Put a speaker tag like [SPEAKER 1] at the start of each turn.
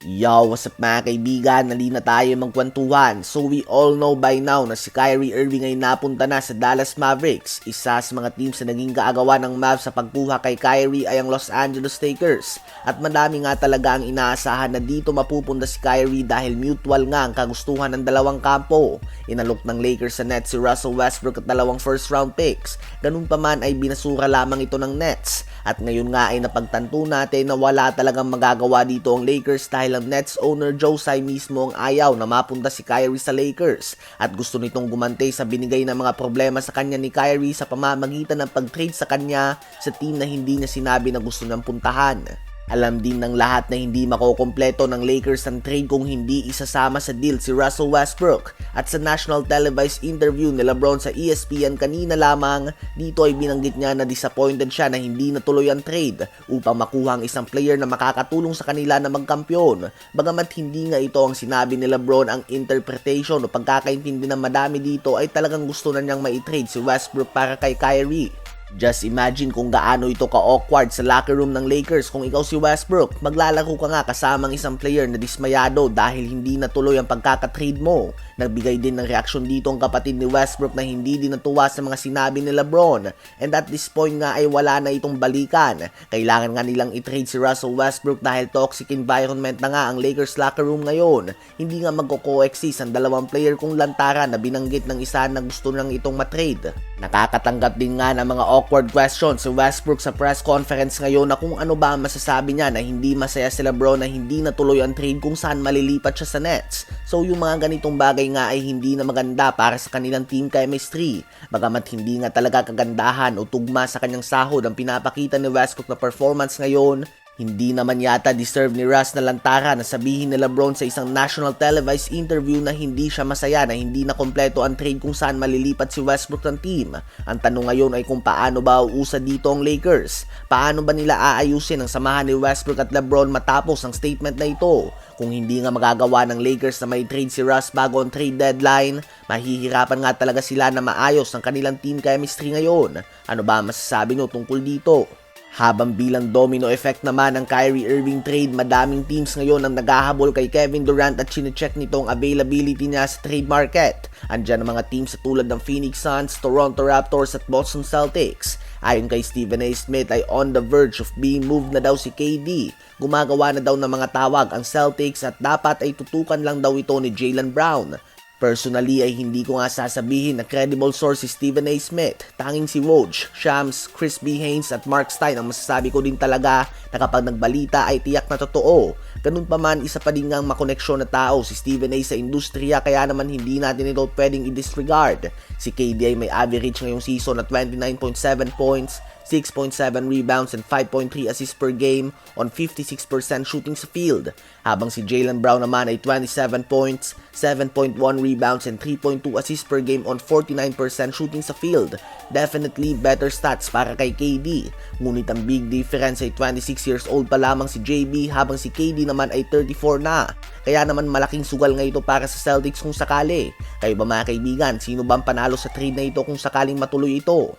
[SPEAKER 1] Yo, what's up mga kaibigan? Nali na tayo magkwentuhan. So we all know by now na si Kyrie Irving ay napunta na sa Dallas Mavericks. Isa sa mga teams na naging kaagawan ng Mavs sa pagkuha kay Kyrie ay ang Los Angeles Lakers. At madami nga talaga ang inaasahan na dito mapupunta si Kyrie dahil mutual nga ang kagustuhan ng dalawang kampo. Inalok ng Lakers sa Nets si Russell Westbrook at dalawang first round picks. Ganun pa man ay binasura lamang ito ng Nets. At ngayon nga ay napagtanto natin na wala talagang magagawa dito ang Lakers dahil ang Nets owner Joe Tsai mismo ang ayaw na mapunta si Kyrie sa Lakers at gusto nitong gumante sa binigay ng mga problema sa kanya ni Kyrie sa pamamagitan ng pag-trade sa kanya sa team na hindi niya sinabi na gusto niyang puntahan. Alam din ng lahat na hindi makokompleto ng Lakers ang trade kung hindi isasama sa deal si Russell Westbrook. At sa national televised interview ni LeBron sa ESPN kanina lamang, dito ay binanggit niya na disappointed siya na hindi natuloy ang trade upang makuha ang isang player na makakatulong sa kanila na magkampiyon. Bagamat hindi nga ito ang sinabi ni LeBron, ang interpretation o pagkakaintindi ng madami dito ay talagang gusto na niyang mai-trade si Westbrook para kay Kyrie. Just imagine kung gaano ito ka-awkward sa locker room ng Lakers kung ikaw si Westbrook. Maglalaro ka nga kasamang isang player na dismayado dahil hindi natuloy ang pagkakatrade mo. Nagbigay din ng reaksyon dito ang kapatid ni Westbrook na hindi din natuwa sa mga sinabi ni LeBron. And at this point nga ay wala na itong balikan. Kailangan nga nilang i-trade si Russell Westbrook dahil toxic environment na nga ang Lakers locker room ngayon. Hindi nga magko-coexist ang dalawang player kung lantaran na binanggit ng isa na gusto nang itong matrade. Nakakatanggap din nga ng mga awkward questions si Westbrook sa press conference ngayon na kung ano ba ang masasabi niya na hindi masaya si LeBron na hindi natuloy ang trade kung saan malilipat siya sa Nets. So yung mga ganitong bagay nga ay hindi na maganda para sa kanilang team chemistry. Bagamat hindi nga talaga kagandahan o tugma sa kanyang sahod ang pinapakita ni Westbrook na performance ngayon, hindi naman yata deserve ni Russ na lantara na sabihin ni LeBron sa isang national televised interview na hindi siya masaya na hindi na kompleto ang trade kung saan malilipat si Westbrook ng team. Ang tanong ngayon ay kung paano ba uusad dito ang Lakers. Paano ba nila aayusin ang samahan ni Westbrook at LeBron matapos ang statement na ito? Kung hindi nga magagawa ng Lakers na may trade si Russ bago ang trade deadline, mahihirapan nga talaga sila na maayos ang kanilang team chemistry ngayon. Ano ba masasabi nyo tungkol dito? Habang bilang domino effect naman ng Kyrie Irving trade, madaming teams ngayon ang naghahabol kay Kevin Durant at chinecheck nito ang availability niya sa trade market. Andyan ang mga teams sa tulad ng Phoenix Suns, Toronto Raptors at Boston Celtics. Ayon kay Stephen A. Smith ay on the verge of being moved na daw si KD. Gumagawa na daw ng mga tawag ang Celtics at dapat ay tutukan lang daw ito ni Jaylen Brown. Personally ay hindi ko nga sasabihin na credible source si Stephen A. Smith. Tanging si Woj, Shams, Chris B. Haynes at Mark Stein ang masasabi ko din talaga na kapag nagbalita ay tiyak na totoo. Ganun pa man, isa pa din ngang makoneksyon na tao si Stephen A. sa industriya kaya naman hindi natin ito pwedeng i-disregard. Si KD ay may average ngayong season na 29.7 points, 6.7 rebounds and 5.3 assists per game on 56% shooting sa field. Habang si Jaylen Brown naman ay 27 points, 7.1 rebounds and 3.2 assists per game on 49% shooting sa field. Definitely better stats para kay KD. Ngunit ang big difference ay 26 years old pa lamang si JB habang si KD naman ay 34 na. Kaya naman malaking sugal nga ito para sa Celtics kung sakali. Kayo ba mga kaibigan, sino bang panalo sa trade na ito kung sakaling matuloy ito?